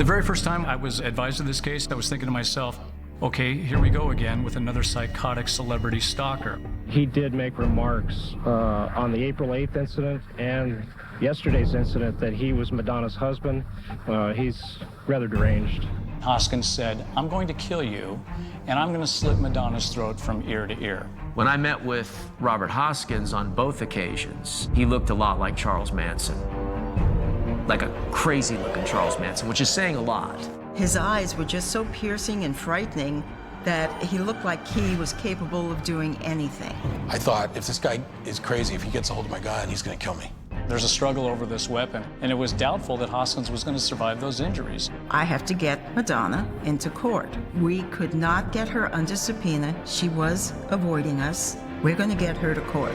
The very first time I was advised of this case, I was thinking to myself, okay, here we go again with another psychotic celebrity stalker. He did make remarks on the April 8th incident and yesterday's incident that he was Madonna's husband. He's rather deranged. Hoskins said, I'm going to kill you, and I'm going to slit Madonna's throat from ear to ear. When I met with Robert Hoskins on both occasions, he looked a lot like Charles Manson. Like a crazy-looking Charles Manson, which is saying a lot. His eyes were just so piercing and frightening that he looked like he was capable of doing anything. I thought, if this guy is crazy, if he gets a hold of my gun, he's going to kill me. There's a struggle over this weapon, and it was doubtful that Hoskins was going to survive those injuries. I have to get Madonna into court. We could not get her under subpoena. She was avoiding us. We're going to get her to court,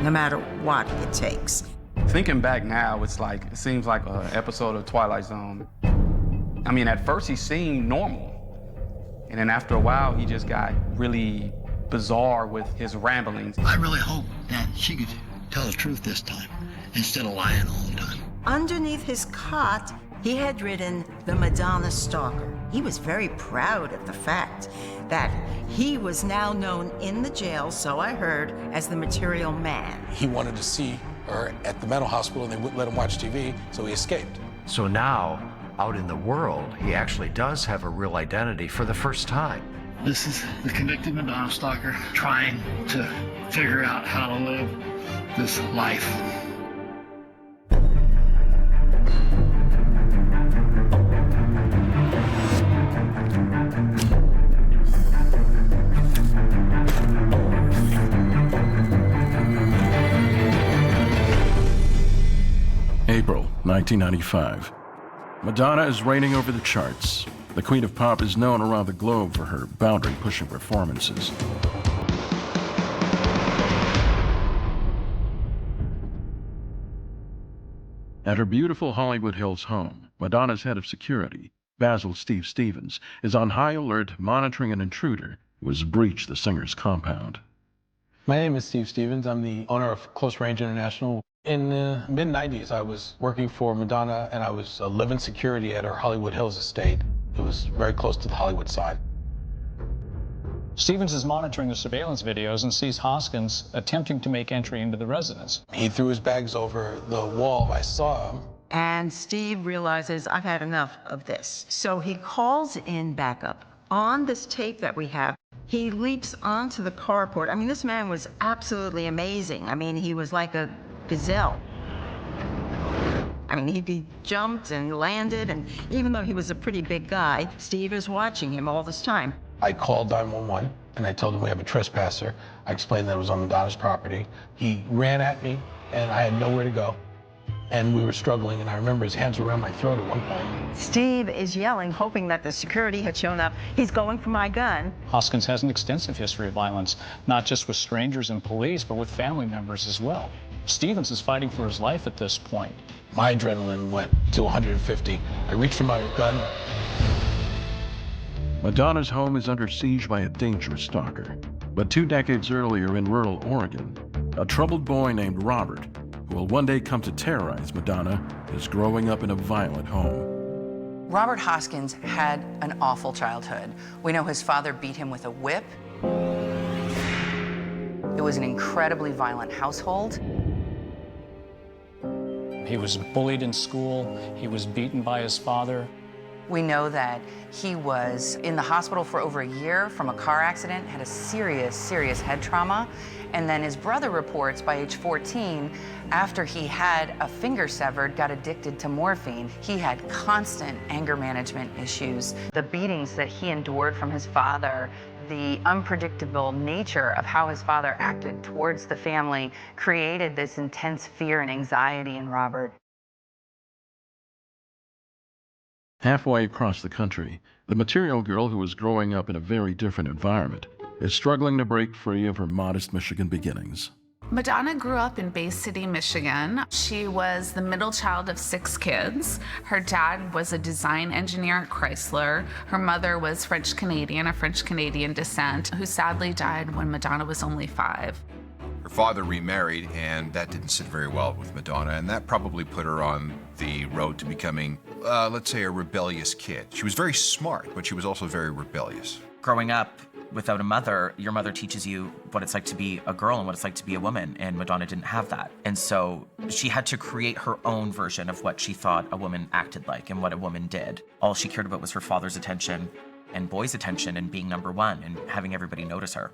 no matter what it takes. Thinking back now, it seems like an episode of Twilight Zone. I mean, at first he seemed normal. And then after a while, he just got really bizarre with his ramblings. I really hope that she could tell the truth this time instead of lying all the time. Underneath his cot, he had written the Madonna Stalker. He was very proud of the fact that he was now known in the jail, so I heard, as the material man. He wanted to see her at the mental hospital, and they wouldn't let him watch TV, so he escaped. So now, out in the world, he actually does have a real identity for the first time. This is the convicted Madonna stalker trying to figure out how to live this life. April 1995. Madonna is reigning over the charts. The Queen of Pop is known around the globe for her boundary-pushing performances. At her beautiful Hollywood Hills home, Madonna's head of security, Basil Steve Stevens, is on high alert monitoring an intruder who has breached the singer's compound. My name is Steve Stevens. I'm the owner of Close Range International. In the mid-90s, I was working for Madonna, and I was living security at her Hollywood Hills estate. It was very close to the Hollywood side. Stevens is monitoring the surveillance videos and sees Hoskins attempting to make entry into the residence. He threw his bags over the wall. I saw him. And Steve realizes, I've had enough of this. So he calls in backup. On this tape that we have, he leaps onto the carport. I mean, this man was absolutely amazing. I mean, he was like a gazelle. I mean, he jumped and landed, and even though he was a pretty big guy, Steve is watching him all this time. I called 911, and I told him we have a trespasser. I explained that it was on Madonna's property. He ran at me, and I had nowhere to go. And we were struggling, and I remember his hands were around my throat at one point. Steve is yelling, hoping that the security had shown up. He's going for my gun. Hoskins has an extensive history of violence, not just with strangers and police, but with family members as well. Stevens is fighting for his life at this point. My adrenaline went to 150. I reached for my gun. Madonna's home is under siege by a dangerous stalker. But 2 decades earlier in rural Oregon, a troubled boy named Robert, who will one day come to terrorize Madonna, is growing up in a violent home. Robert Hoskins had an awful childhood. We know his father beat him with a whip. It was an incredibly violent household. He was bullied in school. He was beaten by his father. We know that he was in the hospital for over a year from a car accident, had a serious head trauma. And then his brother reports by age 14, after he had a finger severed, got addicted to morphine. He had constant anger management issues. The beatings that he endured from his father, the unpredictable nature of how his father acted towards the family created this intense fear and anxiety in Robert. Halfway across the country, the material girl who is growing up in a very different environment is struggling to break free of her modest Michigan beginnings. Madonna grew up in Bay City, Michigan. She was the middle child of 6 kids. Her dad was a design engineer at Chrysler. Her mother was French-Canadian, of French-Canadian descent, who sadly died when Madonna was only 5. Her father remarried, and that didn't sit very well with Madonna, and that probably put her on the road to becoming, let's say, a rebellious kid. She was very smart, but she was also very rebellious. Growing up without a mother, your mother teaches you what it's like to be a girl and what it's like to be a woman, and Madonna didn't have that. And so she had to create her own version of what she thought a woman acted like and what a woman did. All she cared about was her father's attention and boys' attention and being number one and having everybody notice her.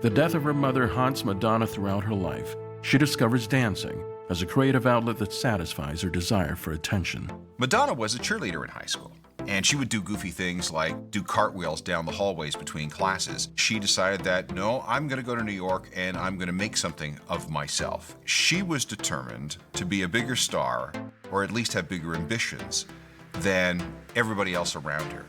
The death of her mother haunts Madonna throughout her life. She discovers dancing as a creative outlet that satisfies her desire for attention. Madonna was a cheerleader in high school, and she would do goofy things like do cartwheels down the hallways between classes. She decided that, no, I'm going to go to New York and I'm going to make something of myself. She was determined to be a bigger star, or at least have bigger ambitions, than everybody else around her.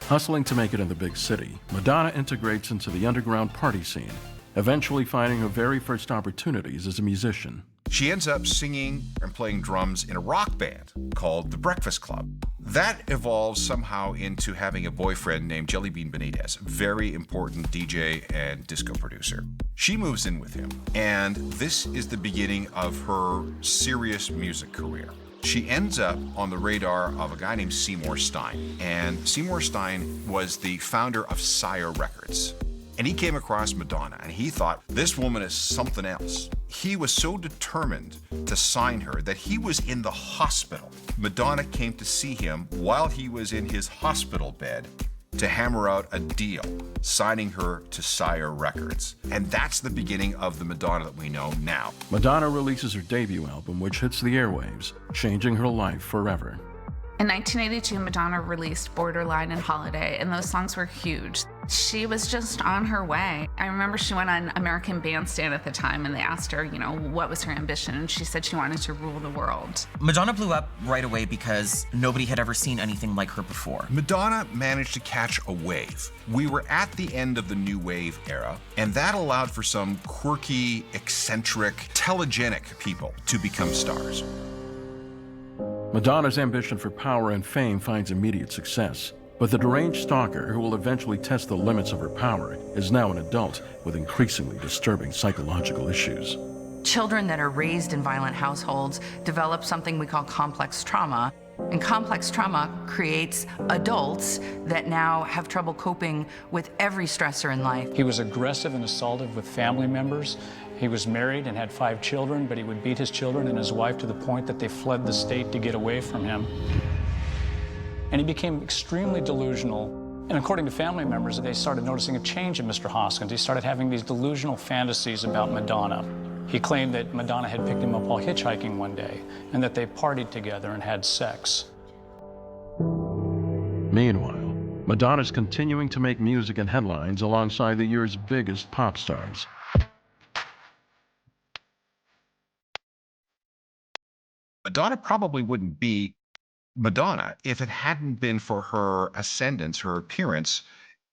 Hustling to make it in the big city, Madonna integrates into the underground party scene, eventually finding her very first opportunities as a musician. She ends up singing and playing drums in a rock band called The Breakfast Club. That evolves somehow into having a boyfriend named Jelly Bean Benitez, a very important DJ and disco producer. She moves in with him, and this is the beginning of her serious music career. She ends up on the radar of a guy named Seymour Stein, and Seymour Stein was the founder of Sire Records. And he came across Madonna, and he thought, this woman is something else. He was so determined to sign her that he was in the hospital. Madonna came to see him while he was in his hospital bed to hammer out a deal, signing her to Sire Records. And that's the beginning of the Madonna that we know now. Madonna releases her debut album, which hits the airwaves, changing her life forever. In 1982, Madonna released Borderline and Holiday, and those songs were huge. She was just on her way. I remember she went on American Bandstand at the time, and they asked her, what was her ambition, and she said she wanted to rule the world. Madonna blew up right away because nobody had ever seen anything like her before. Madonna managed to catch a wave. We were at the end of the new wave era, and that allowed for some quirky, eccentric, telegenic people to become stars. Madonna's ambition for power and fame finds immediate success, but the deranged stalker who will eventually test the limits of her power is now an adult with increasingly disturbing psychological issues. Children that are raised in violent households develop something we call complex trauma, and complex trauma creates adults that now have trouble coping with every stressor in life. He was aggressive and assaultive with family members. He was married and had 5 children, but he would beat his children and his wife to the point that they fled the state to get away from him. And he became extremely delusional. And according to family members, they started noticing a change in Mr. Hoskins. He started having these delusional fantasies about Madonna. He claimed that Madonna had picked him up while hitchhiking one day and that they partied together and had sex. Meanwhile, Madonna's continuing to make music and headlines alongside the year's biggest pop stars. Madonna probably wouldn't be Madonna if it hadn't been for her ascendance, her appearance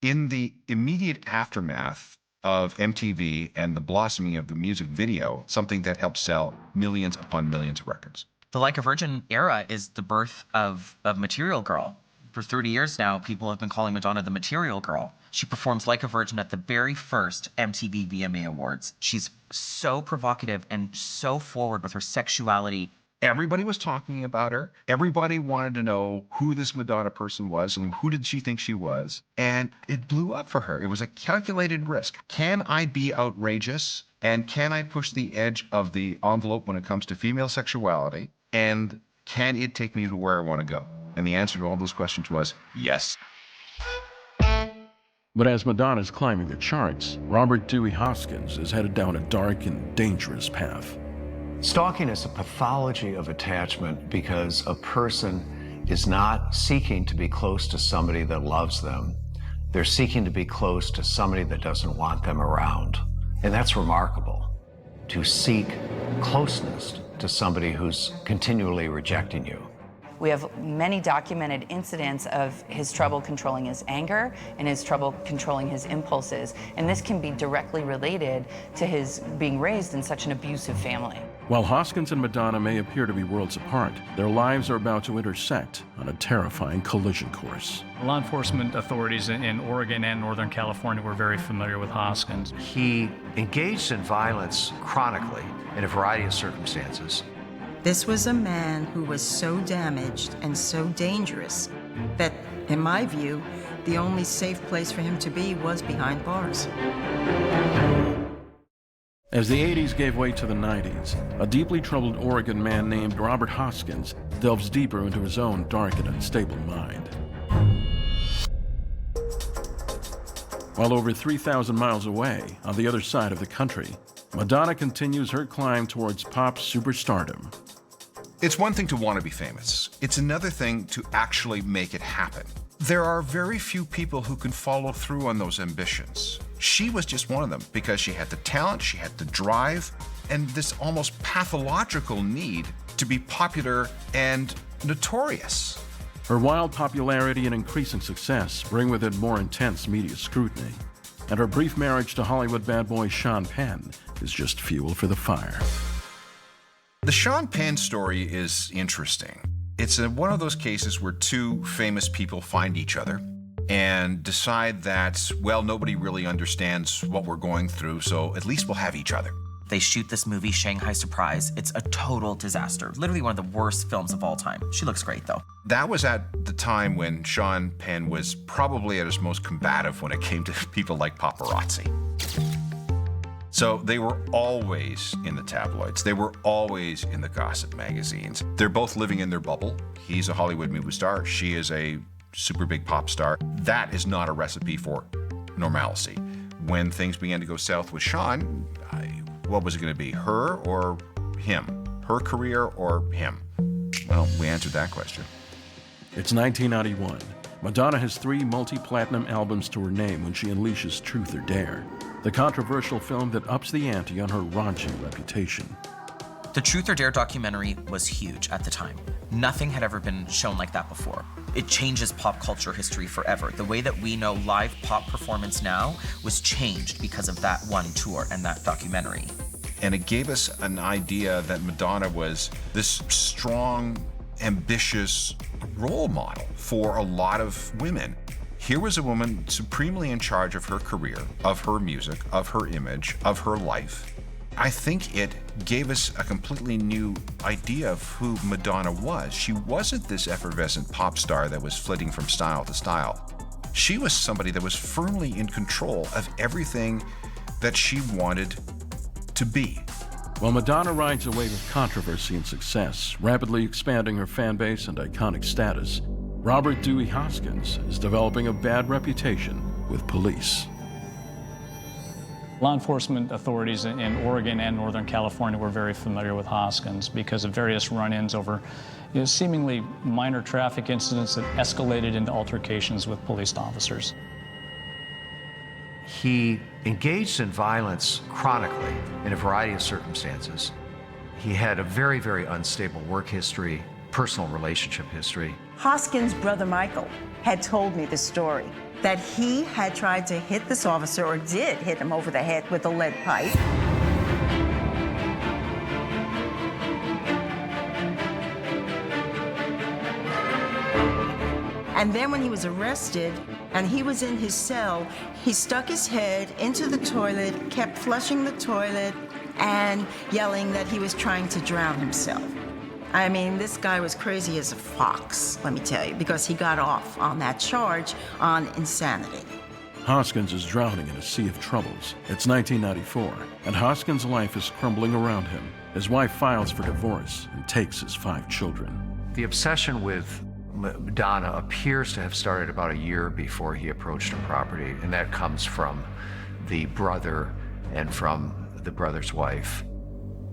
in the immediate aftermath of MTV and the blossoming of the music video, something that helped sell millions upon millions of records. The Like a Virgin era is the birth of Material Girl. For 30 years now, people have been calling Madonna the Material Girl. She performs Like a Virgin at the very first MTV VMA Awards. She's so provocative and so forward with her sexuality. Everybody was talking about her. Everybody wanted to know who this Madonna person was and who did she think she was. And it blew up for her. It was a calculated risk. Can I be outrageous? And can I push the edge of the envelope when it comes to female sexuality? And can it take me to where I want to go? And the answer to all those questions was yes. But as Madonna's climbing the charts, Robert Dewey Hoskins is headed down a dark and dangerous path. Stalking is a pathology of attachment because a person is not seeking to be close to somebody that loves them. They're seeking to be close to somebody that doesn't want them around. And that's remarkable, to seek closeness to somebody who's continually rejecting you. We have many documented incidents of his trouble controlling his anger and his trouble controlling his impulses. And this can be directly related to his being raised in such an abusive family. While Hoskins and Madonna may appear to be worlds apart, their lives are about to intersect on a terrifying collision course. Law enforcement authorities in Oregon and Northern California were very familiar with Hoskins. He engaged in violence chronically in a variety of circumstances. This was a man who was so damaged and so dangerous that, in my view, the only safe place for him to be was behind bars. As the 80s gave way to the 90s, a deeply troubled Oregon man named Robert Hoskins delves deeper into his own dark and unstable mind. While over 3,000 miles away, on the other side of the country, Madonna continues her climb towards pop superstardom. It's one thing to want to be famous. It's another thing to actually make it happen. There are very few people who can follow through on those ambitions. She was just one of them because she had the talent, she had the drive, and this almost pathological need to be popular and notorious. Her wild popularity and increasing success bring with it more intense media scrutiny, and her brief marriage to Hollywood bad boy Sean Penn is just fuel for the fire. The Sean Penn story is interesting. It's one of those cases where two famous people find each other and decide that, well, nobody really understands what we're going through, so at least we'll have each other. They shoot this movie, Shanghai Surprise. It's a total disaster. Literally one of the worst films of all time. She looks great, though. That was at the time when Sean Penn was probably at his most combative when it came to people like paparazzi. So they were always in the tabloids. They were always in the gossip magazines. They're both living in their bubble. He's a Hollywood movie star. She is a super big pop star. That is not a recipe for normalcy. When things began to go south with Sean, what was it going to be, her or him? Her career or him? Well, we answered that question. It's 1991. Madonna has 3 multi-platinum albums to her name when she unleashes Truth or Dare, the controversial film that ups the ante on her raunchy reputation. The Truth or Dare documentary was huge at the time. Nothing had ever been shown like that before. It changes pop culture history forever. The way that we know live pop performance now was changed because of that one tour and that documentary. And it gave us an idea that Madonna was this strong, ambitious role model for a lot of women. Here was a woman supremely in charge of her career, of her music, of her image, of her life. I think it gave us a completely new idea of who Madonna was. She wasn't this effervescent pop star that was flitting from style to style. She was somebody that was firmly in control of everything that she wanted to be. While Madonna rides a wave of controversy and success, rapidly expanding her fan base and iconic status, Robert Dewey Hoskins is developing a bad reputation with police. Law enforcement authorities in Oregon and Northern California were very familiar with Hoskins because of various run-ins over seemingly minor traffic incidents that escalated into altercations with police officers. He engaged in violence chronically in a variety of circumstances. He had a very, very unstable work history, personal relationship history. Hoskins' brother Michael had told me the story that he had tried to hit this officer, or did hit him over the head with a lead pipe. And then when he was arrested and he was in his cell, he stuck his head into the toilet, kept flushing the toilet, and yelling that he was trying to drown himself. I mean, this guy was crazy as a fox, let me tell you, because he got off on that charge on insanity. Hoskins is drowning in a sea of troubles. It's 1994, and Hoskins' life is crumbling around him. His wife files for divorce and takes his 5 children. The obsession with Madonna appears to have started about a year before he approached her property, and that comes from the brother and from the brother's wife.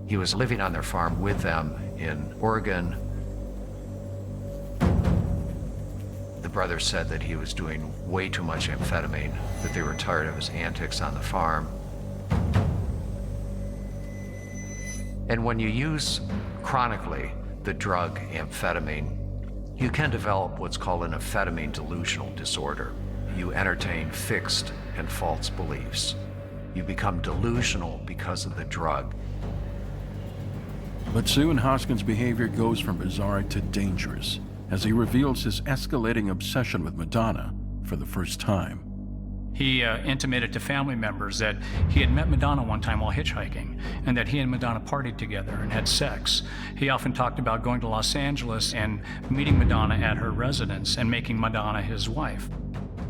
He was living on their farm with them in Oregon. The brother said that he was doing way too much amphetamine, that they were tired of his antics on the farm. And when you use chronically the drug amphetamine, you can develop what's called an amphetamine delusional disorder. You entertain fixed and false beliefs. You become delusional because of the drug. But soon Hoskins' behavior goes from bizarre to dangerous as he reveals his escalating obsession with Madonna for the first time. He intimated to family members that he had met Madonna one time while hitchhiking and that he and Madonna partied together and had sex. He often talked about going to Los Angeles and meeting Madonna at her residence and making Madonna his wife.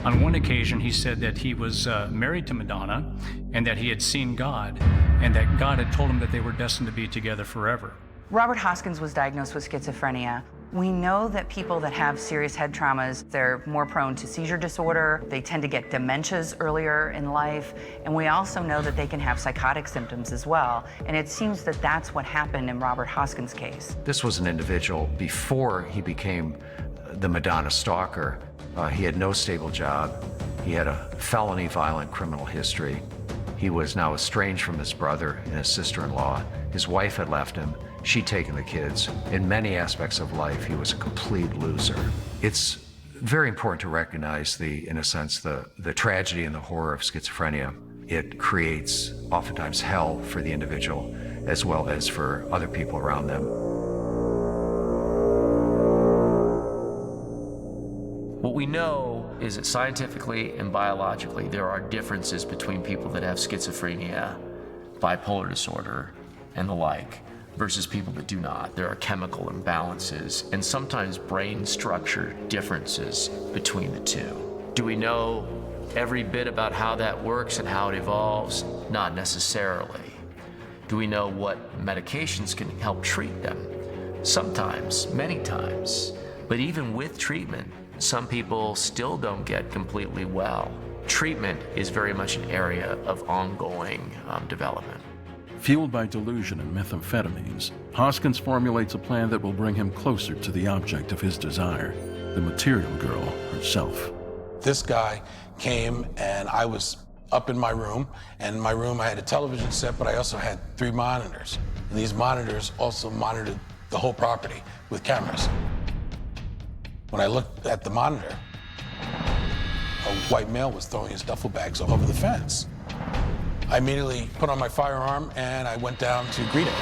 On one occasion, he said that he was married to Madonna and that he had seen God and that God had told him that they were destined to be together forever. Robert Hoskins was diagnosed with schizophrenia. We know that people that have serious head traumas, they're more prone to seizure disorder, they tend to get dementias earlier in life, and we also know that they can have psychotic symptoms as well. And it seems that that's what happened in Robert Hoskins' case. This was an individual before he became the Madonna stalker. He had no stable job. He had a felony violent criminal history. He was now estranged from his brother and his sister-in-law. His wife had left him. She'd taken the kids. In many aspects of life, he was a complete loser. It's very important to recognize in a sense, the tragedy and the horror of schizophrenia. It creates oftentimes hell for the individual as well as for other people around them. What we know is that scientifically and biologically, there are differences between people that have schizophrenia, bipolar disorder, and the like, versus people that do not. There are chemical imbalances and sometimes brain structure differences between the two. Do we know every bit about how that works and how it evolves? Not necessarily. Do we know what medications can help treat them? Sometimes, many times. But even with treatment, some people still don't get completely well. Treatment is very much an area of ongoing development. Fueled by delusion and methamphetamines, Hoskins formulates a plan that will bring him closer to the object of his desire, the material girl herself. This guy came and I was up in my room, and in my room I had a television set, but I also had 3 monitors. And these monitors also monitored the whole property with cameras. When I looked at the monitor, a white male was throwing his duffel bags over the fence. I immediately put on my firearm and I went down to greet him.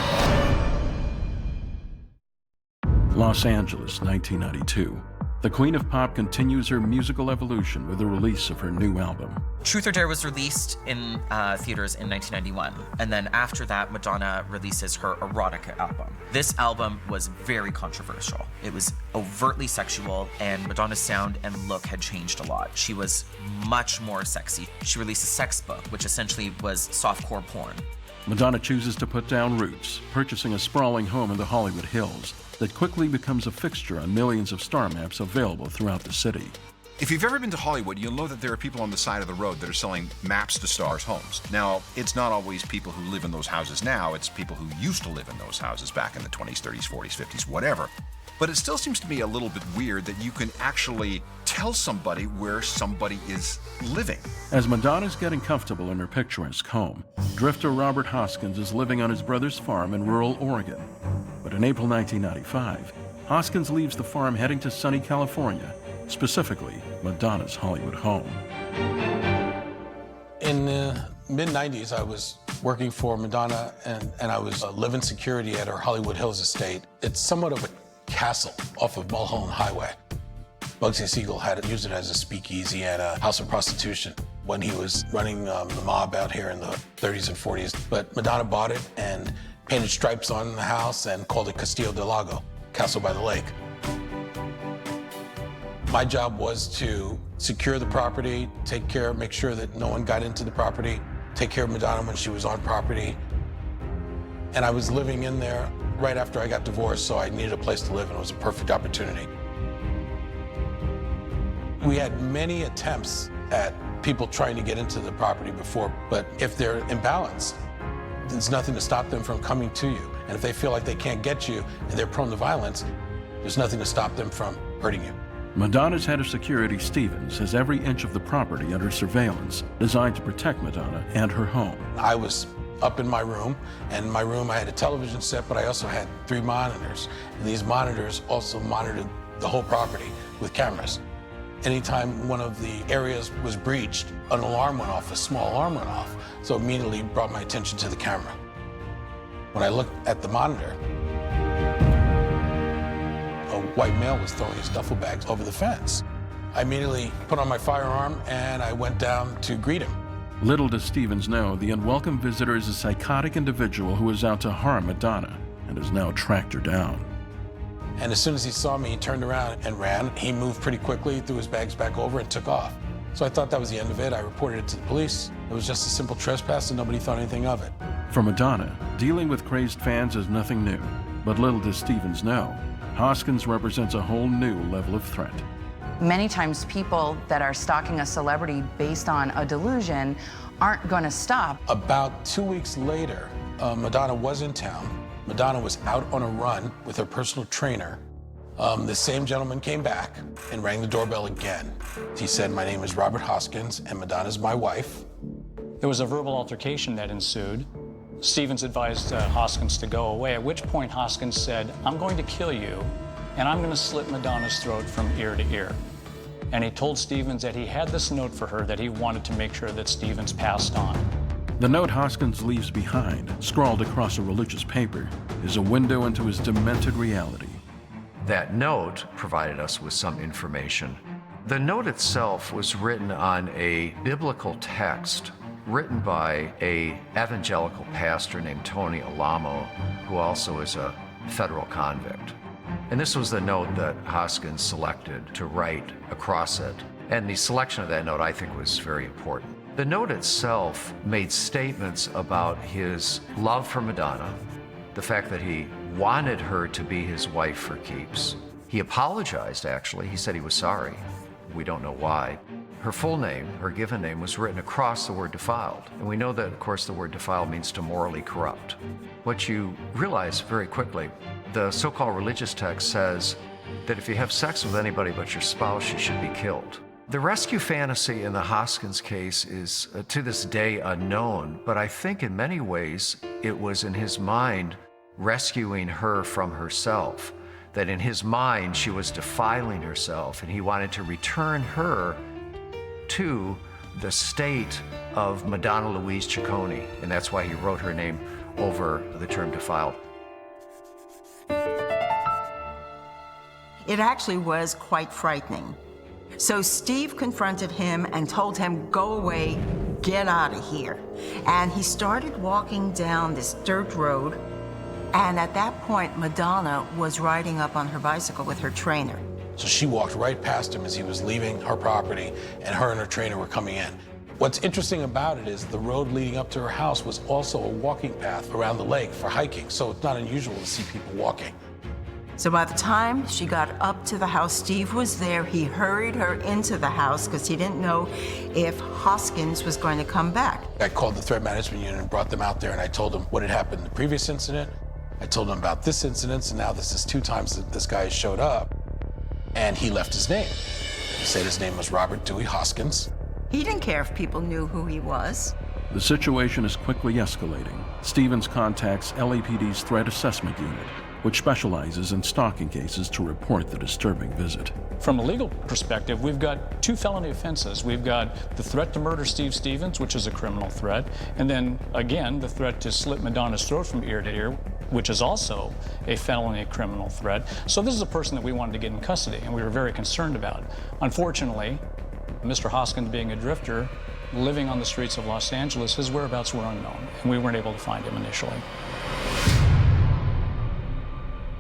Los Angeles, 1992. The Queen of Pop continues her musical evolution with the release of her new album. Truth or Dare was released in theaters in 1991, and then after that, Madonna releases her erotica album. This album was very controversial. It was overtly sexual, and Madonna's sound and look had changed a lot. She was much more sexy. She released a sex book, which essentially was softcore porn. Madonna chooses to put down roots, purchasing a sprawling home in the Hollywood Hills that quickly becomes a fixture on millions of star maps available throughout the city. If you've ever been to Hollywood, you'll know that there are people on the side of the road that are selling maps to stars' homes. Now, it's not always people who live in those houses now, it's people who used to live in those houses back in the 20s, 30s, 40s, 50s, whatever. But it still seems to me a little bit weird that you can actually tell somebody where somebody is living. As Madonna's getting comfortable in her picturesque home, drifter Robert Hoskins is living on his brother's farm in rural Oregon. But in April 1995, Hoskins leaves the farm heading to sunny California, specifically Madonna's Hollywood home. In the mid-90s, I was working for Madonna and I was living security at her Hollywood Hills estate. It's somewhat of a castle off of Mulholland Highway. Bugsy Siegel had used it as a speakeasy and a house of prostitution when he was running the mob out here in the 30s and 40s. But Madonna bought it and painted stripes on the house and called it Castillo del Lago, Castle by the Lake. My job was to secure the property, make sure that no one got into the property, take care of Madonna when she was on property. And I was living in there right after I got divorced, so I needed a place to live, and it was a perfect opportunity. We had many attempts at people trying to get into the property before, but if they're imbalanced, there's nothing to stop them from coming to you. And if they feel like they can't get you and they're prone to violence, there's nothing to stop them from hurting you. Madonna's head of security, Stevens, has every inch of the property under surveillance, designed to protect Madonna and her home. I was up in my room, and in my room I had a television set, but I also had 3 monitors. And these monitors also monitored the whole property with cameras. Anytime one of the areas was breached, an alarm went off, a small alarm went off, so immediately brought my attention to the camera. When I looked at the monitor, white male was throwing his duffel bags over the fence. I immediately put on my firearm and I went down to greet him. Little does Stevens know the unwelcome visitor is a psychotic individual who is out to harm Madonna and has now tracked her down. And as soon as he saw me, he turned around and ran. He moved pretty quickly, threw his bags back over, and took off. So I thought that was the end of it. I reported it to the police. It was just a simple trespass, and nobody thought anything of it. For Madonna, dealing with crazed fans is nothing new. But little does Stevens know, Hoskins represents a whole new level of threat. Many times people that are stalking a celebrity based on a delusion aren't going to stop. About 2 weeks later, Madonna was in town. Madonna was out on a run with her personal trainer. The same gentleman came back and rang the doorbell again. He said, "My name is Robert Hoskins, and Madonna's my wife." There was a verbal altercation that ensued. Stevens advised Hoskins to go away, at which point Hoskins said, "I'm going to kill you, and I'm going to slit Madonna's throat from ear to ear." And he told Stevens that he had this note for her that he wanted to make sure that Stevens passed on. The note Hoskins leaves behind, scrawled across a religious paper, is a window into his demented reality. That note provided us with some information. The note itself was written on a biblical text written by an evangelical pastor named Tony Alamo, who also is a federal convict. And this was the note that Hoskins selected to write across it. And the selection of that note, I think, was very important. The note itself made statements about his love for Madonna, the fact that he wanted her to be his wife for keeps. He apologized, actually. He said he was sorry. We don't know why. Her full name, her given name, was written across the word defiled. And we know that, of course, the word defiled means to morally corrupt. What you realize very quickly, the so-called religious text says that if you have sex with anybody but your spouse, you should be killed. The rescue fantasy in the Hoskins case is to this day unknown, but I think in many ways it was in his mind rescuing her from herself, that in his mind she was defiling herself and he wanted to return her to the state of Madonna Louise Ciccone, and that's why he wrote her name over the term defiled. It actually was quite frightening. So Steve confronted him and told him, "Go away, get out of here." And he started walking down this dirt road. And at that point, Madonna was riding up on her bicycle with her trainer. So she walked right past him as he was leaving her property, and her and her trainer were coming in. What's interesting about it is the road leading up to her house was also a walking path around the lake for hiking, so it's not unusual to see people walking. So by the time she got up to the house, Steve was there. He hurried her into the house because he didn't know if Hoskins was going to come back. I called the threat management unit and brought them out there, and I told them what had happened in the previous incident. I told them about this incident, and now this is 2 times that this guy has showed up, and he left his name. He said his name was Robert Dewey Hoskins. He didn't care if people knew who he was. The situation is quickly escalating. Stevens contacts LAPD's Threat Assessment Unit, which specializes in stalking cases, to report the disturbing visit. From a legal perspective, we've got 2 felony offenses. We've got the threat to murder Steve Stevens, which is a criminal threat, and then, again, the threat to slit Madonna's throat from ear to ear, which is also a felony criminal threat. So this is a person that we wanted to get in custody, and we were very concerned about. Unfortunately, Mr. Hoskins, being a drifter, living on the streets of Los Angeles, his whereabouts were unknown, and we weren't able to find him initially.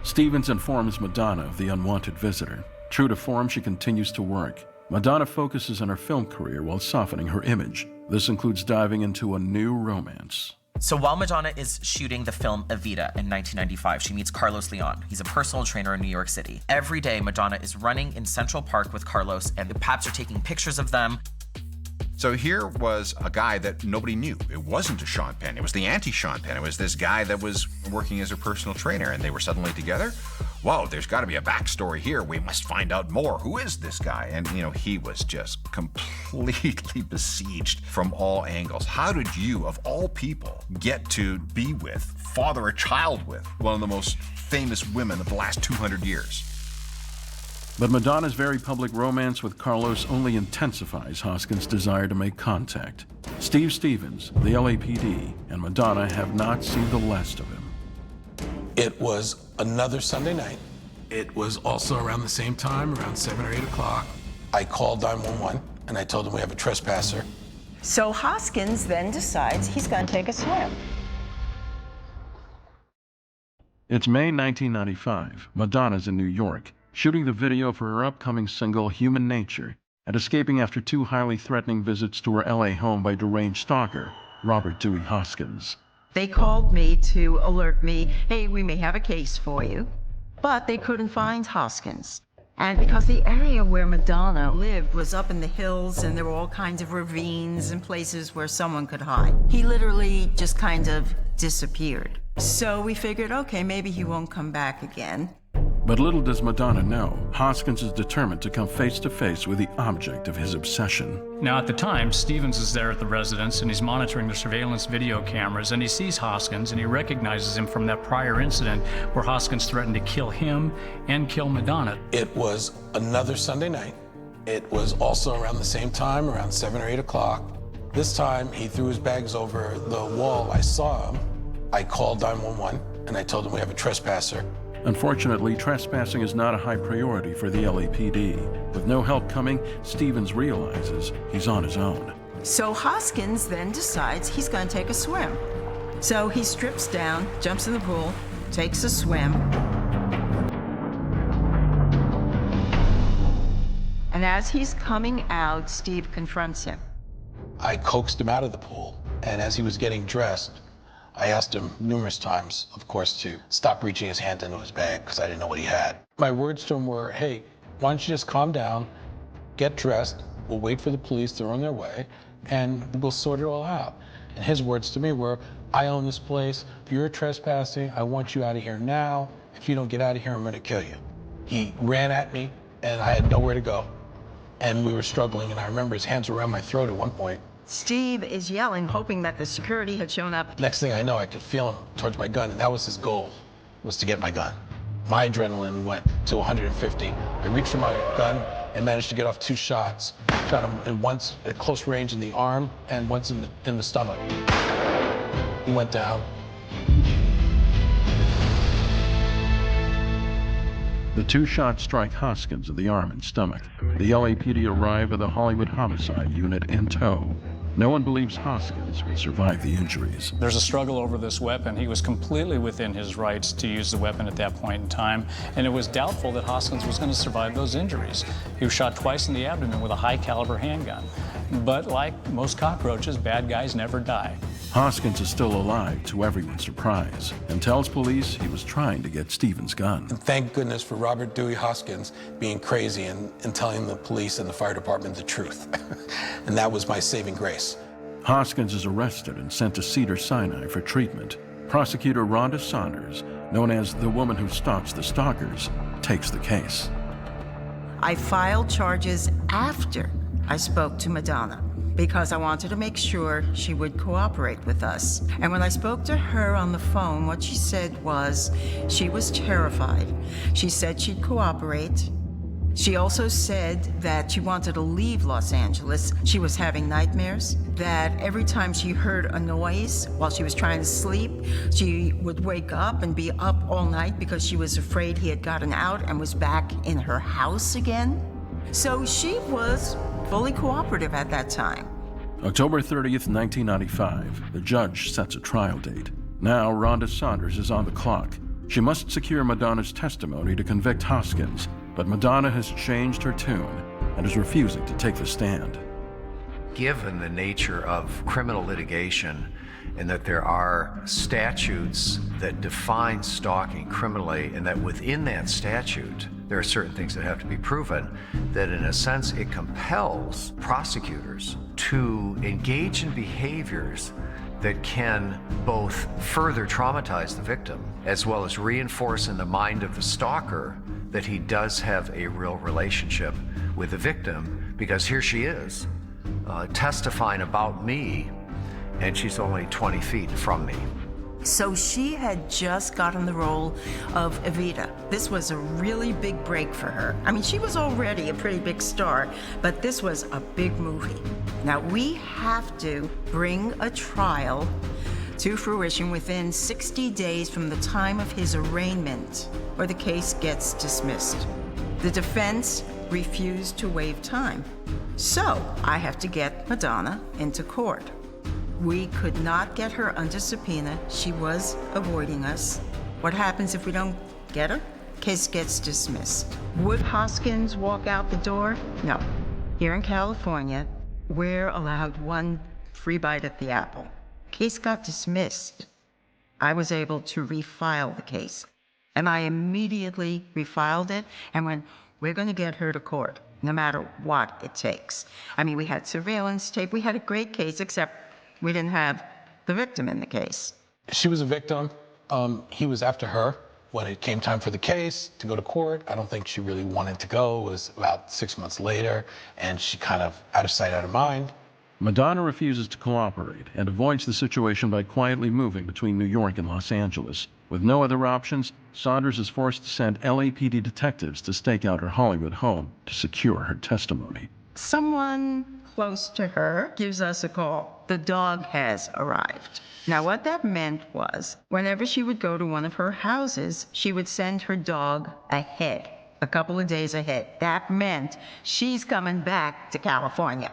Stevens informs Madonna of the unwanted visitor. True to form, she continues to work. Madonna focuses on her film career while softening her image. This includes diving into a new romance. So while Madonna is shooting the film Evita in 1995, she meets Carlos Leon. He's a personal trainer in New York City. Every day, Madonna is running in Central Park with Carlos, and the paps are taking pictures of them. So here was a guy that nobody knew. It wasn't a Sean Penn. It was the anti-Sean Penn. It was this guy that was working as a personal trainer, and they were suddenly together. Whoa, there's got to be a backstory here. We must find out more. Who is this guy? And, you know, he was just completely besieged from all angles. How did you, of all people, get to be with, father a child with, one of the most famous women of the last 200 years? But Madonna's very public romance with Carlos only intensifies Hoskins' desire to make contact. Steve Stevens, the LAPD, and Madonna have not seen the last of him. It was another Sunday night. It was also around the same time, around 7 or 8 o'clock. I called 911 and I told them we have a trespasser. So Hoskins then decides he's going to take a swim. It's May 1995. Madonna's in New York, shooting the video for her upcoming single, Human Nature, and escaping after 2 highly threatening visits to her LA home by deranged stalker, Robert Dewey Hoskins. They called me to alert me, hey, we may have a case for you, but they couldn't find Hoskins. And because the area where Madonna lived was up in the hills and there were all kinds of ravines and places where someone could hide, he literally just kind of disappeared. So we figured, okay, maybe he won't come back again. But little does Madonna know, Hoskins is determined to come face to face with the object of his obsession. Now, at the time, Stevens is there at the residence, and he's monitoring the surveillance video cameras, and he sees Hoskins, and he recognizes him from that prior incident where Hoskins threatened to kill him and kill Madonna. It was another Sunday night. It was also around the same time, around 7 or 8 o'clock. This time, he threw his bags over the wall. I saw him. I called 911, and I told them we have a trespasser. Unfortunately, trespassing is not a high priority for the LAPD. With no help coming, Stevens realizes he's on his own. So Hoskins then decides he's going to take a swim. So he strips down, jumps in the pool, takes a swim. And as he's coming out, Steve confronts him. I coaxed him out of the pool, and as he was getting dressed, I asked him numerous times, of course, to stop reaching his hand into his bag because I didn't know what he had. My words to him were, hey, why don't you just calm down, get dressed, we'll wait for the police to run their way, and we'll sort it all out. And his words to me were, I own this place, if you're trespassing, I want you out of here now. If you don't get out of here, I'm gonna kill you. He ran at me, and I had nowhere to go. And we were struggling, and I remember his hands were around my throat at one point. Steve is yelling, hoping that the security had shown up. Next thing I know, I could feel him towards my gun, and that was his goal, was to get my gun. My adrenaline went to 150. I reached for my gun and managed to get off 2 shots. Shot him in once at close range in the arm and once in the stomach. He went down. The 2 shots strike Hoskins in the arm and stomach. The LAPD arrive with the Hollywood Homicide Unit in tow. No one believes Hoskins would survive the injuries. There's a struggle over this weapon. He was completely within his rights to use the weapon at that point in time, and it was doubtful that Hoskins was going to survive those injuries. He was shot twice in the abdomen with a high-caliber handgun. But like most cockroaches, bad guys never die. Hoskins is still alive, to everyone's surprise, and tells police he was trying to get Stevens' gun. And thank goodness for Robert Dewey Hoskins being crazy and telling the police and the fire department the truth. And that was my saving grace. Hoskins is arrested and sent to Cedars-Sinai for treatment. Prosecutor Rhonda Saunders, known as the woman who stalks the stalkers, takes the case. I filed charges after I spoke to Madonna because I wanted to make sure she would cooperate with us. And when I spoke to her on the phone, what she said was she was terrified. She said she'd cooperate. She also said that she wanted to leave Los Angeles. She was having nightmares, that every time she heard a noise while she was trying to sleep, she would wake up and be up all night because she was afraid he had gotten out and was back in her house again. So she was fully cooperative at that time. October 30th, 1995, the judge sets a trial date. Now, Rhonda Saunders is on the clock. She must secure Madonna's testimony to convict Hoskins, but Madonna has changed her tune and is refusing to take the stand. Given the nature of criminal litigation and that there are statutes that define stalking criminally, and that within that statute there are certain things that have to be proven, that in a sense it compels prosecutors to engage in behaviors that can both further traumatize the victim as well as reinforce in the mind of the stalker that he does have a real relationship with the victim, because here she is testifying about me, and she's only 20 feet from me. So she had just gotten the role of Evita. This was a really big break for her. I mean, she was already a pretty big star, but this was a big movie. Now, we have to bring a trial to fruition within 60 days from the time of his arraignment, or the case gets dismissed. The defense refused to waive time, so I have to get Madonna into court. We could not get her under subpoena. She was avoiding us. What happens if we don't get her? Case gets dismissed. Would Hoskins walk out the door? No. Here in California, we're allowed one free bite at the apple. Case got dismissed. I was able to refile the case, and I immediately refiled it and went, we're going to get her to court, no matter what it takes. I mean, we had surveillance tape. We had a great case, except we didn't have the victim in the case. She was a victim. He was after her. When it came time for the case to go to court, I don't think she really wanted to go. It was about 6 months later, and she kind of out of sight, out of mind. Madonna refuses to cooperate and avoids the situation by quietly moving between New York and Los Angeles. With no other options, Saunders is forced to send LAPD detectives to stake out her Hollywood home to secure her testimony. Someone close to her gives us a call. The dog has arrived. Now, what that meant was, whenever she would go to one of her houses, she would send her dog ahead, a couple of days ahead. That meant she's coming back to California.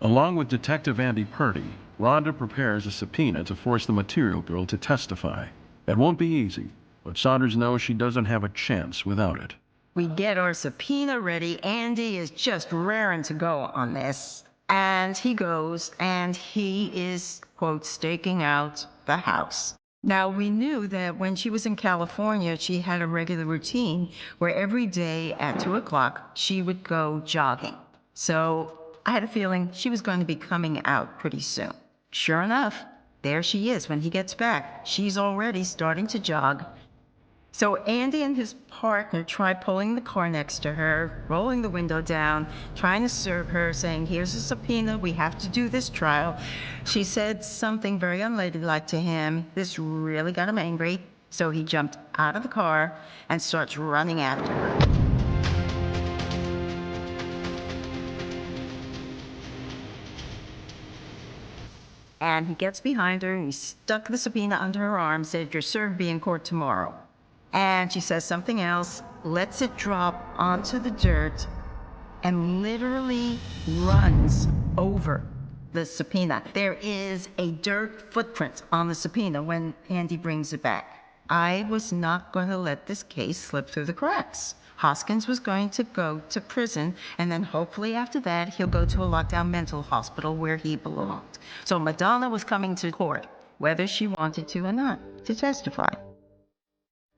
Along with Detective Andy Purdy, Rhonda prepares a subpoena to force the Material Girl to testify. It won't be easy, but Saunders knows she doesn't have a chance without it. We get our subpoena ready. Andy is just raring to go on this. And he goes, and he is, quote, staking out the house. Now, we knew that when she was in California, she had a regular routine where every day at 2 o'clock, she would go jogging. So I had a feeling she was going to be coming out pretty soon. Sure enough, there she is when he gets back. She's already starting to jog. So Andy and his partner try pulling the car next to her, rolling the window down, trying to serve her, saying, here's a subpoena, we have to do this trial. She said something very unladylike to him. This really got him angry, so he jumped out of the car and starts running after her. And he gets behind her, and he stuck the subpoena under her arm, said, you're served, be in court tomorrow. And she says something else, lets it drop onto the dirt, and literally runs over the subpoena. There is a dirt footprint on the subpoena when Andy brings it back. I was not going to let this case slip through the cracks. Hoskins was going to go to prison, and then hopefully after that, he'll go to a lockdown mental hospital where he belonged. So Madonna was coming to court, whether she wanted to or not, to testify.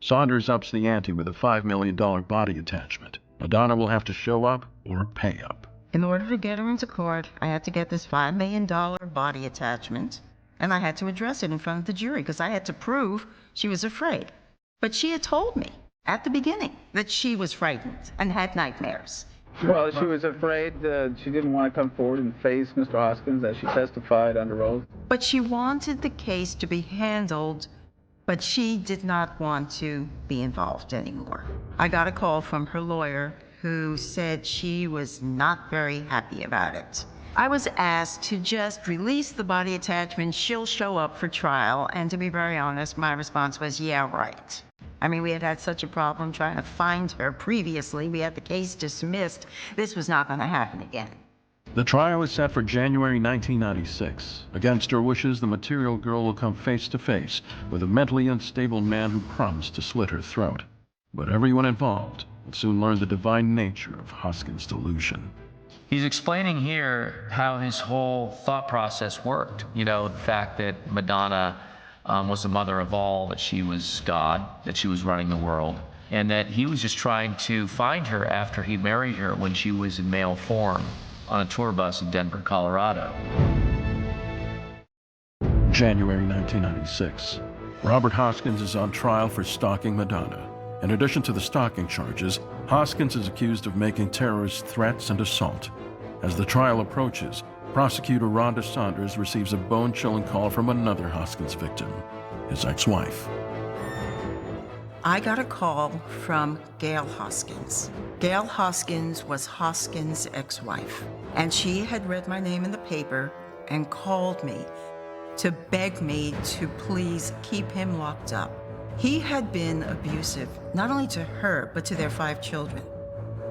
Saunders ups the ante with a $5 million body attachment. Madonna will have to show up or pay up. In order to get her into court, I had to get this $5 million body attachment, and I had to address it in front of the jury because I had to prove she was afraid. But she had told me at the beginning that she was frightened and had nightmares. Well, she was afraid. She didn't want to come forward and face Mr. Hoskins as she testified under oath. But she wanted the case to be handled, but she did not want to be involved anymore. I got a call from her lawyer who said she was not very happy about it. I was asked to just release the body attachment, she'll show up for trial, and to be very honest, my response was, yeah, right. I mean, we had had such a problem trying to find her previously. We had the case dismissed. This was not going to happen again. The trial is set for January 1996. Against her wishes, the Material Girl will come face to face with a mentally unstable man who promised to slit her throat. But everyone involved will soon learn the divine nature of Hoskins' delusion. He's explaining here how his whole thought process worked. You know, the fact that Madonna was the mother of all, that she was God, that she was running the world, and that he was just trying to find her after he married her when she was in male form on a tour bus in Denver, Colorado. January 1996. Robert Hoskins is on trial for stalking Madonna. In addition to the stalking charges, Hoskins is accused of making terrorist threats and assault. As the trial approaches, prosecutor Rhonda Saunders receives a bone-chilling call from another Hoskins victim, his ex-wife. I got a call from Gail Hoskins. Gail Hoskins was Hoskins' ex-wife, and she had read my name in the paper and called me to beg me to please keep him locked up. He had been abusive, not only to her, but to their 5 children.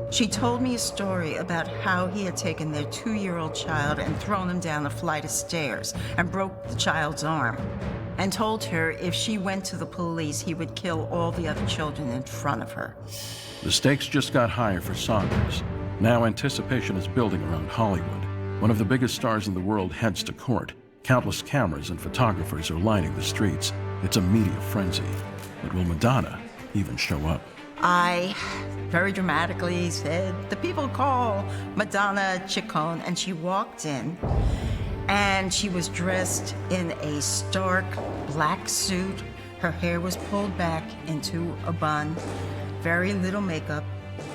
She told me a story about how he had taken their 2-year-old child and thrown him down a flight of stairs and broke the child's arm, and told her if she went to the police, he would kill all the other children in front of her. The stakes just got higher for Saunders. Now anticipation is building around Hollywood. One of the biggest stars in the world heads to court. Countless cameras and photographers are lining the streets. It's a media frenzy. But will Madonna even show up? I very dramatically said, "The people call Madonna Ciccone," and she walked in, and she was dressed in a stark black suit. Her hair was pulled back into a bun, very little makeup,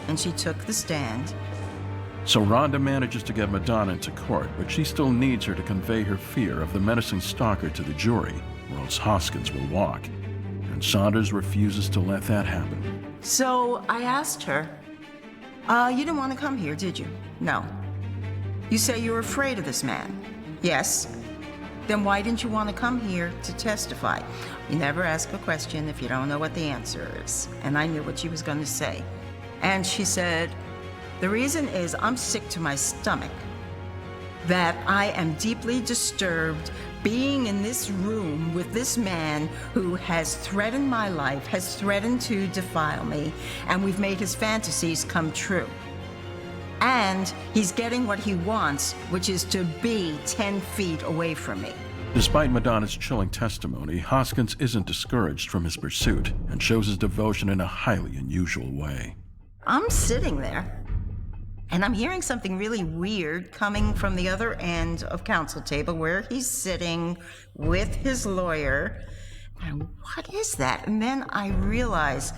and she took the stand. So Rhonda manages to get Madonna into court, but she still needs her to convey her fear of the menacing stalker to the jury, or else Hoskins will walk. And Saunders refuses to let that happen. So I asked her, you didn't want to come here, did you? No. You say you were afraid of this man? Yes. Then why didn't you want to come here to testify? You never ask a question if you don't know what the answer is. And I knew what she was going to say. And she said, "The reason is I'm sick to my stomach, that I am deeply disturbed being in this room with this man who has threatened my life, has threatened to defile me, and we've made his fantasies come true. And he's getting what he wants, which is to be 10 feet away from me." Despite Madonna's chilling testimony, Hoskins isn't discouraged from his pursuit and shows his devotion in a highly unusual way. I'm sitting there, and I'm hearing something really weird coming from the other end of counsel table where he's sitting with his lawyer. And what is that? And then I realize,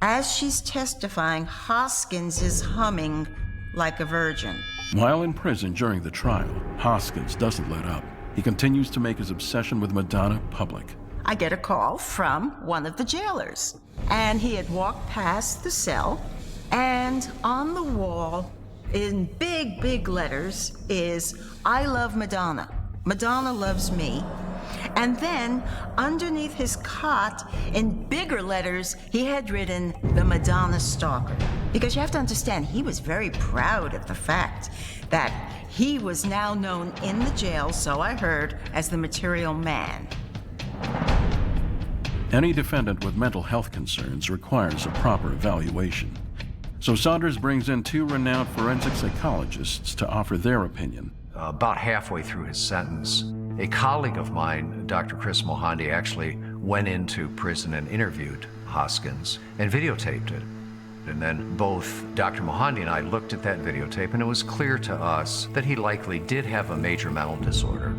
as she's testifying, Hoskins is humming like a virgin. While in prison during the trial, Hoskins doesn't let up. He continues to make his obsession with Madonna public. I get a call from one of the jailers, and he had walked past the cell, and on the wall, in big, big letters, is, "I love Madonna. Madonna loves me." And then, underneath his cot, in bigger letters, he had written, "The Madonna Stalker." Because you have to understand, he was very proud of the fact that he was now known in the jail, so I heard, as the Material Man. Any defendant with mental health concerns requires a proper evaluation. So Saunders brings in 2 renowned forensic psychologists to offer their opinion. About halfway through his sentence, a colleague of mine, Dr. Chris Mohandi, actually went into prison and interviewed Hoskins and videotaped it. And then both Dr. Mohandi and I looked at that videotape, and it was clear to us that he likely did have a major mental disorder.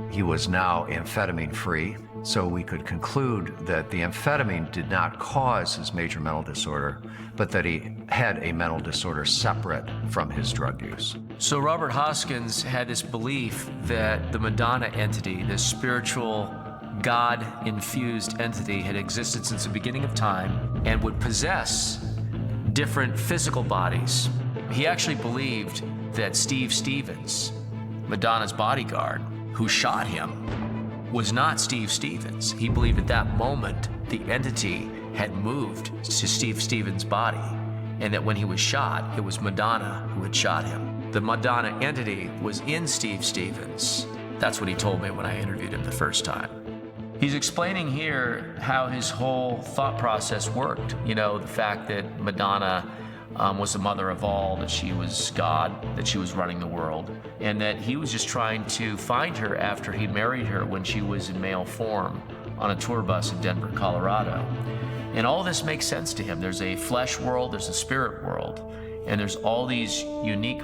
He was now amphetamine-free, so we could conclude that the amphetamine did not cause his major mental disorder, but that he had a mental disorder separate from his drug use. So Robert Hoskins had this belief that the Madonna entity, this spiritual, God-infused entity, had existed since the beginning of time and would possess different physical bodies. He actually believed that Steve Stevens, Madonna's bodyguard, who shot him, was not Steve Stevens. He believed at that moment the entity had moved to Steve Stevens' body, and that when he was shot, it was Madonna who had shot him. The Madonna entity was in Steve Stevens. That's what he told me when I interviewed him the first time. He's explaining here how his whole thought process worked. You know, the fact that Madonna was the mother of all, that she was God, that she was running the world, and that he was just trying to find her after he married her when she was in male form on a tour bus in Denver, Colorado. And all this makes sense to him. There's a flesh world, there's a spirit world, and there's all these unique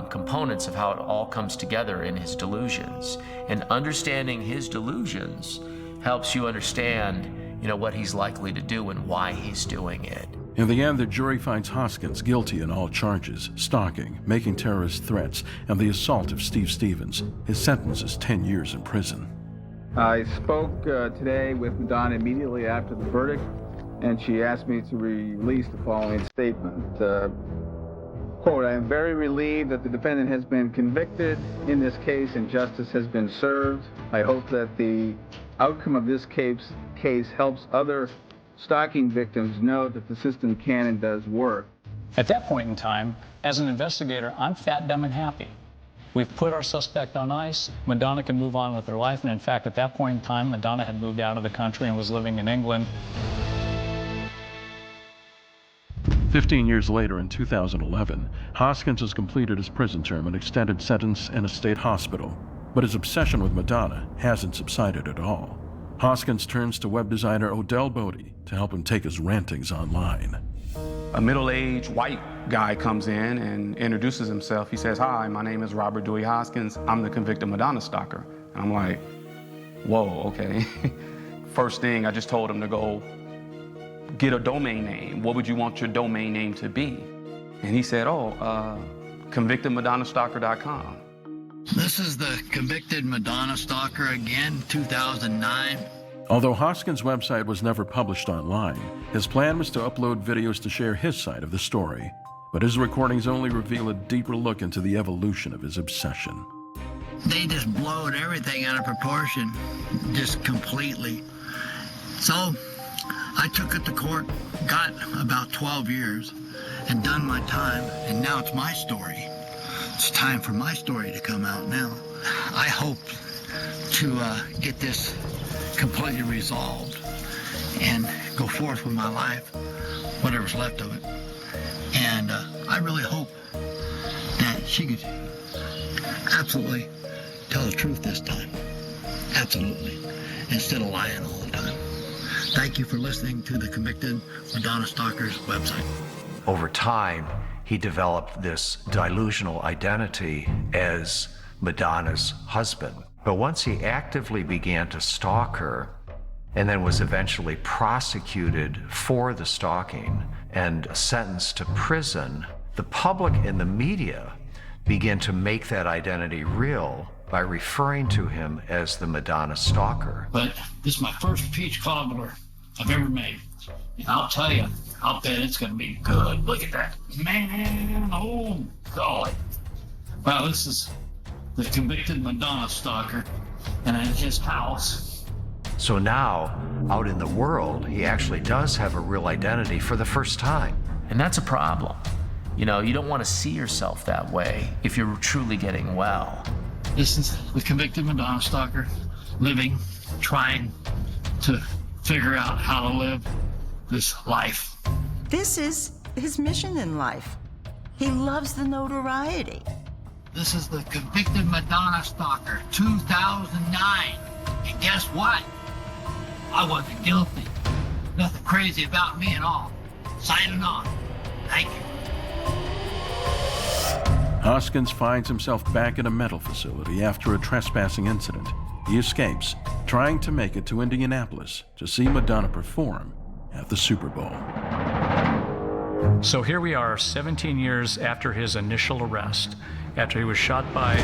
components of how it all comes together in his delusions. And understanding his delusions helps you understand, you know, what he's likely to do and why he's doing it. In the end, the jury finds Hoskins guilty in all charges: stalking, making terrorist threats, and the assault of Steve Stevens. His sentence is 10 years in prison. I spoke today with Madonna immediately after the verdict, and she asked me to release the following statement. Quote, I am very relieved that the defendant has been convicted in this case and justice has been served. I hope that the outcome of this case helps other stalking victims know that the system can and does work. At that point in time, as an investigator, I'm fat, dumb, and happy. We've put our suspect on ice. Madonna can move on with her life. And in fact, at that point in time, Madonna had moved out of the country and was living in England. 15 years later, in 2011, Hoskins has completed his prison term, an extended sentence in a state hospital. But his obsession with Madonna hasn't subsided at all. Hoskins turns to web designer Odell Bodie to help him take his rantings online. A middle-aged white guy comes in and introduces himself. He says, hi, my name is Robert Dewey Hoskins. I'm the convicted Madonna stalker. And I'm like, whoa, okay. First thing, I just told him to go get a domain name. What would you want your domain name to be? And he said, convictedmadonnastalker.com. This is the convicted Madonna stalker again, 2009. Although Hoskins' website was never published online, his plan was to upload videos to share his side of the story. But his recordings only reveal a deeper look into the evolution of his obsession. They just blowed everything out of proportion, just completely. So I took it to court, got about 12 years, and done my time, and now it's my story. It's time for my story to come out now. I hope to get this completely resolved and go forth with my life, whatever's left of it. And I really hope that she could absolutely tell the truth this time. Absolutely. Instead of lying all the time. Thank you for listening to the Convicted Madonna Stalkers website. Over time, he developed this delusional identity as Madonna's husband. But once he actively began to stalk her, and then was eventually prosecuted for the stalking and sentenced to prison, the public and the media began to make that identity real by referring to him as the Madonna stalker. But this is my first peach cobbler I've ever made. And I'll tell you, I'll bet it's going to be good. Look at that. Man, oh, God. Wow, this is the convicted Madonna stalker, and at his house. So now, out in the world, he actually does have a real identity for the first time. And that's a problem. You know, you don't want to see yourself that way if you're truly getting well. This is the convicted Madonna stalker, living, trying to figure out how to live this life. This is his mission in life. He loves the notoriety. This is the convicted Madonna stalker, 2009. And guess what? I wasn't guilty. Nothing crazy about me at all. Signing on. Thank you. Hoskins finds himself back in a mental facility after a trespassing incident. He escapes, trying to make it to Indianapolis to see Madonna perform at the Super Bowl. So here we are, 17 years after his initial arrest, after he was shot by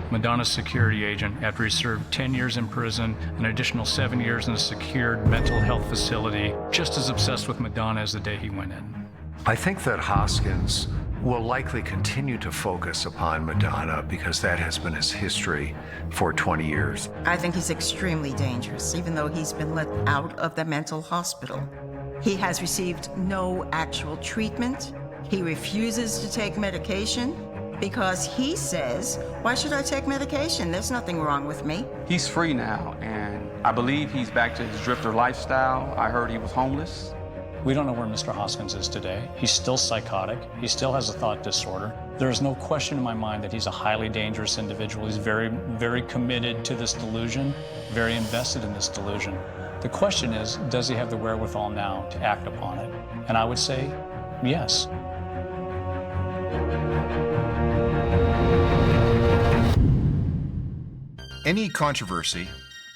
Madonna's security agent, after he served 10 years in prison, an additional 7 years in a secured mental health facility, just as obsessed with Madonna as the day he went in. I think that Hoskins will likely continue to focus upon Madonna because that has been his history for 20 years. I think he's extremely dangerous, even though he's been let out of the mental hospital. He has received no actual treatment. He refuses to take medication because he says, why should I take medication? There's nothing wrong with me. He's free now, and I believe he's back to his drifter lifestyle. I heard he was homeless. We don't know where Mr. Hoskins is today. He's still psychotic. He still has a thought disorder. There is no question in my mind that he's a highly dangerous individual. He's very, very committed to this delusion, very invested in this delusion. The question is, does he have the wherewithal now to act upon it? And I would say, yes. Any controversy,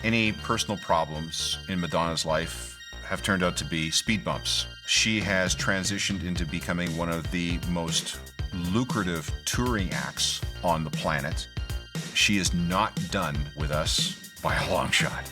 any personal problems in Madonna's life have turned out to be speed bumps. She has transitioned into becoming one of the most lucrative touring acts on the planet. She is not done with us by a long shot.